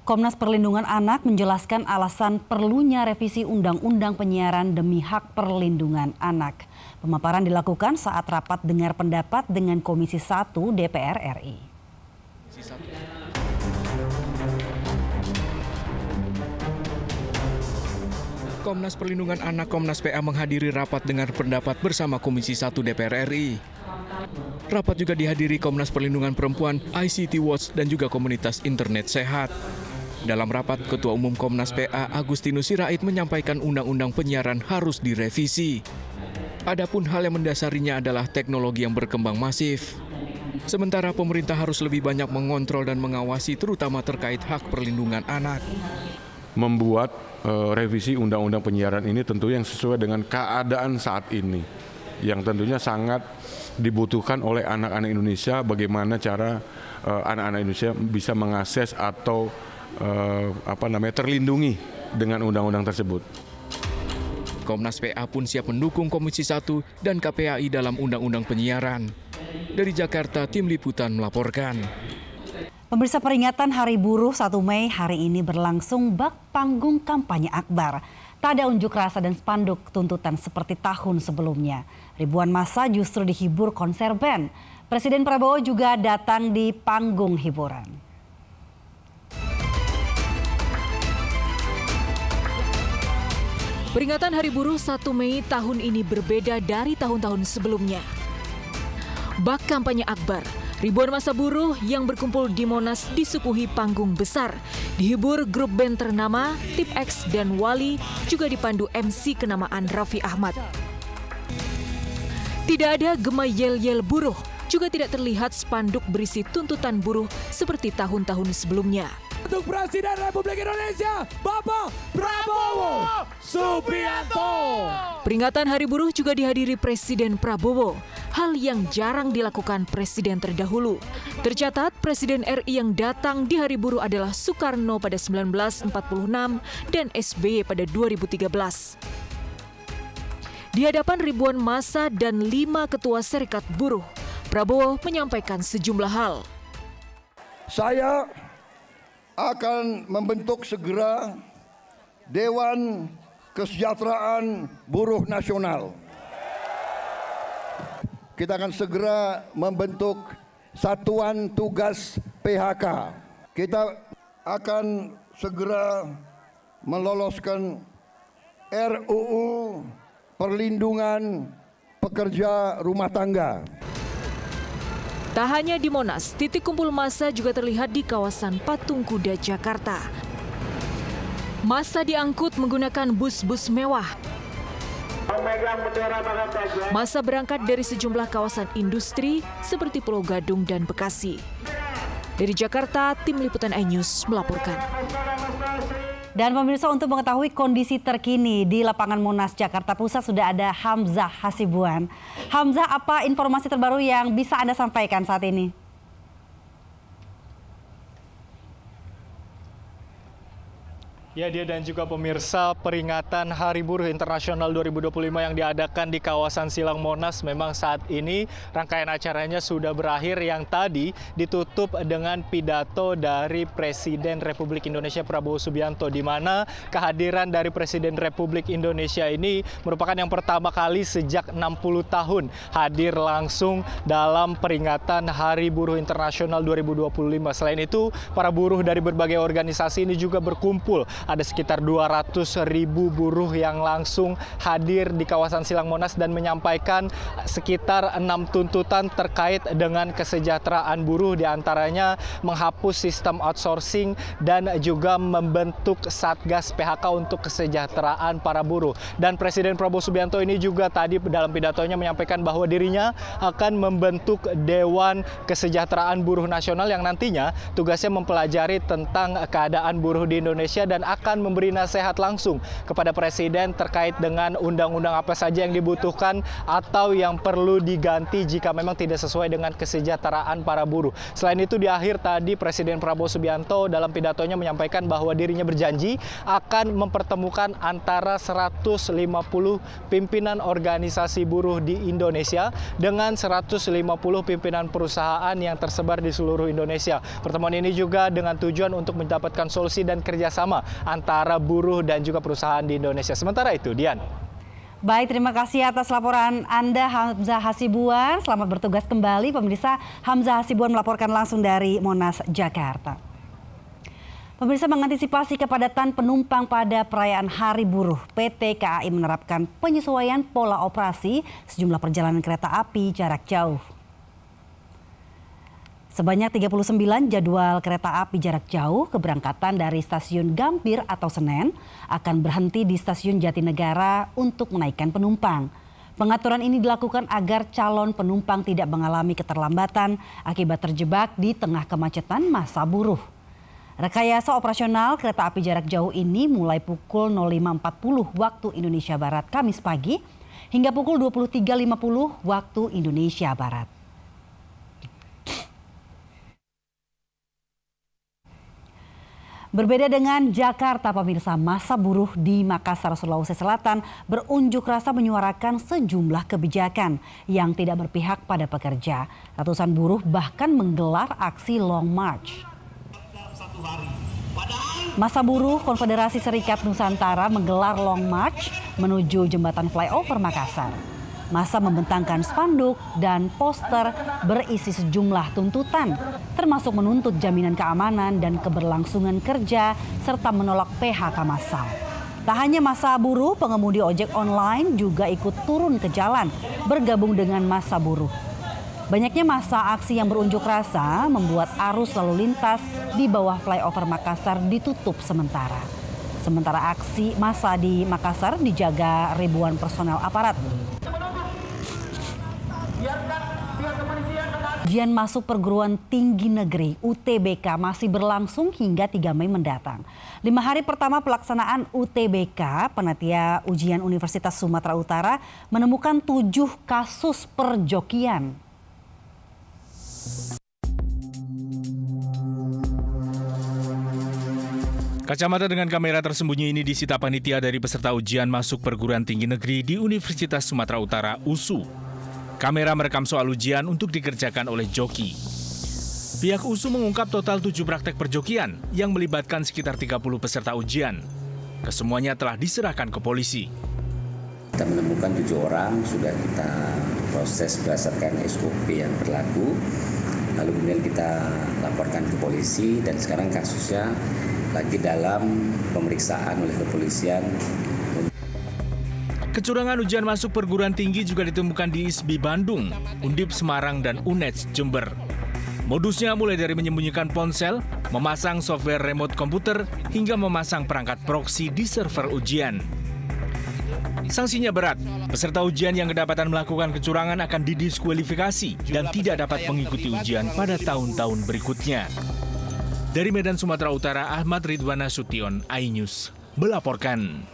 Komnas Perlindungan Anak menjelaskan alasan perlunya revisi Undang-Undang Penyiaran demi hak perlindungan anak. Pemaparan dilakukan saat rapat dengar pendapat dengan Komisi 1 DPR RI. Komnas Perlindungan Anak Komnas PA menghadiri rapat dengar pendapat bersama Komisi 1 DPR RI. Rapat juga dihadiri Komnas Perlindungan Perempuan, ICT Watch, dan juga komunitas internet sehat. Dalam rapat, Ketua Umum Komnas PA Agustinus Sirait menyampaikan undang-undang penyiaran harus direvisi. Adapun hal yang mendasarinya adalah teknologi yang berkembang masif. Sementara pemerintah harus lebih banyak mengontrol dan mengawasi terutama terkait hak perlindungan anak. Membuat revisi undang-undang penyiaran ini tentu yang sesuai dengan keadaan saat ini. Yang tentunya sangat dibutuhkan oleh anak-anak Indonesia, bagaimana cara anak-anak Indonesia bisa mengakses atau terlindungi dengan undang-undang tersebut. Komnas PA pun siap mendukung Komisi 1 dan KPAI dalam undang-undang penyiaran. Dari Jakarta, Tim Liputan melaporkan. Pemirsa, peringatan Hari Buruh 1 Mei hari ini berlangsung bak panggung kampanye akbar. Tak ada unjuk rasa dan spanduk tuntutan seperti tahun sebelumnya. Ribuan massa justru dihibur konser band. Presiden Prabowo juga datang di panggung hiburan. Peringatan Hari Buruh 1 Mei tahun ini berbeda dari tahun-tahun sebelumnya. Bak kampanye akbar, ribuan massa buruh yang berkumpul di Monas disuguhi panggung besar. Dihibur grup band ternama, Tip X dan Wali, juga dipandu MC kenamaan Raffi Ahmad. Tidak ada gema yel-yel buruh, juga tidak terlihat spanduk berisi tuntutan buruh seperti tahun-tahun sebelumnya. Untuk Presiden Republik Indonesia, Bapak Prabowo Subianto. Peringatan Hari Buruh juga dihadiri Presiden Prabowo, hal yang jarang dilakukan presiden terdahulu. Tercatat, Presiden RI yang datang di Hari Buruh adalah Soekarno pada 1946 dan SBY pada 2013. Di hadapan ribuan massa dan 5 ketua serikat buruh, Prabowo menyampaikan sejumlah hal. Saya akan membentuk segera Dewan Kesejahteraan Buruh Nasional. Kita akan segera membentuk Satuan Tugas PHK. Kita akan segera meloloskan RUU Perlindungan Pekerja Rumah Tangga. Tak hanya di Monas, titik kumpul massa juga terlihat di kawasan Patung Kuda, Jakarta. Massa diangkut menggunakan bus-bus mewah. Massa berangkat dari sejumlah kawasan industri seperti Pulau Gadung dan Bekasi. Dari Jakarta, Tim Liputan iNews melaporkan. Dan pemirsa, untuk mengetahui kondisi terkini di lapangan Monas Jakarta Pusat sudah ada Hamzah Hasibuan. Hamzah, apa informasi terbaru yang bisa Anda sampaikan saat ini? Ya, dia dan juga pemirsa, peringatan Hari Buruh Internasional 2025 yang diadakan di kawasan Silang Monas memang saat ini rangkaian acaranya sudah berakhir, yang tadi ditutup dengan pidato dari Presiden Republik Indonesia Prabowo Subianto, di mana kehadiran dari Presiden Republik Indonesia ini merupakan yang pertama kali sejak 60 tahun hadir langsung dalam peringatan Hari Buruh Internasional 2025. Selain itu, para buruh dari berbagai organisasi ini juga berkumpul. Ada sekitar 200.000 buruh yang langsung hadir di kawasan Silang Monas dan menyampaikan sekitar 6 tuntutan terkait dengan kesejahteraan buruh, diantaranya menghapus sistem outsourcing dan juga membentuk Satgas PHK untuk kesejahteraan para buruh. Dan Presiden Prabowo Subianto ini juga tadi dalam pidatonya menyampaikan bahwa dirinya akan membentuk Dewan Kesejahteraan Buruh Nasional yang nantinya tugasnya mempelajari tentang keadaan buruh di Indonesia dan akan memberi nasihat langsung kepada Presiden terkait dengan undang-undang apa saja yang dibutuhkan atau yang perlu diganti jika memang tidak sesuai dengan kesejahteraan para buruh. Selain itu, di akhir tadi Presiden Prabowo Subianto dalam pidatonya menyampaikan bahwa dirinya berjanji akan mempertemukan antara 150 pimpinan organisasi buruh di Indonesia dengan 150 pimpinan perusahaan yang tersebar di seluruh Indonesia. Pertemuan ini juga dengan tujuan untuk mendapatkan solusi dan kerjasama antara buruh dan juga perusahaan di Indonesia. Sementara itu, Dian. Baik, terima kasih atas laporan Anda, Hamzah Hasibuan. Selamat bertugas kembali. Pemirsa, Hamzah Hasibuan melaporkan langsung dari Monas, Jakarta. Pemirsa, mengantisipasi kepadatan penumpang pada perayaan Hari Buruh, PT KAI menerapkan penyesuaian pola operasi sejumlah perjalanan kereta api jarak jauh. Sebanyak 39 jadwal kereta api jarak jauh keberangkatan dari stasiun Gambir atau Senen akan berhenti di stasiun Jatinegara untuk menaikkan penumpang. Pengaturan ini dilakukan agar calon penumpang tidak mengalami keterlambatan akibat terjebak di tengah kemacetan masa buruh. Rekayasa operasional kereta api jarak jauh ini mulai pukul 05.40 waktu Indonesia Barat Kamis pagi hingga pukul 23.50 waktu Indonesia Barat. Berbeda dengan Jakarta, pemirsa, massa buruh di Makassar, Sulawesi Selatan berunjuk rasa menyuarakan sejumlah kebijakan yang tidak berpihak pada pekerja. Ratusan buruh bahkan menggelar aksi long march. Massa buruh Konfederasi Serikat Nusantara menggelar long march menuju jembatan flyover Makassar. Massa membentangkan spanduk dan poster berisi sejumlah tuntutan, termasuk menuntut jaminan keamanan dan keberlangsungan kerja serta menolak PHK massal. Tak hanya massa buruh, pengemudi ojek online juga ikut turun ke jalan bergabung dengan massa buruh. Banyaknya massa aksi yang berunjuk rasa membuat arus lalu lintas di bawah flyover Makassar ditutup sementara. Sementara aksi massa di Makassar dijaga ribuan personel aparat. Ujian masuk perguruan tinggi negeri UTBK masih berlangsung hingga 3 Mei mendatang. 5 hari pertama pelaksanaan UTBK, panitia ujian Universitas Sumatera Utara menemukan 7 kasus perjokian. Kacamata dengan kamera tersembunyi ini disita panitia dari peserta ujian masuk perguruan tinggi negeri di Universitas Sumatera Utara (USU). Kamera merekam soal ujian untuk dikerjakan oleh joki. Pihak USU mengungkap total 7 praktek perjokian yang melibatkan sekitar 30 peserta ujian. Kesemuanya telah diserahkan ke polisi. Kita menemukan 7 orang, sudah kita proses berdasarkan SOP yang berlaku. Lalu kemudian kita laporkan ke polisi dan sekarang kasusnya lagi dalam pemeriksaan oleh kepolisian. Kecurangan ujian masuk perguruan tinggi juga ditemukan di ISBI Bandung, Undip Semarang, dan UNED Jember. Modusnya mulai dari menyembunyikan ponsel, memasang software remote komputer, hingga memasang perangkat proxy di server ujian. Sanksinya berat, peserta ujian yang kedapatan melakukan kecurangan akan didiskualifikasi dan tidak dapat mengikuti ujian pada tahun-tahun berikutnya. Dari Medan, Sumatera Utara, Ahmad Ridwan Nasution, iNews melaporkan.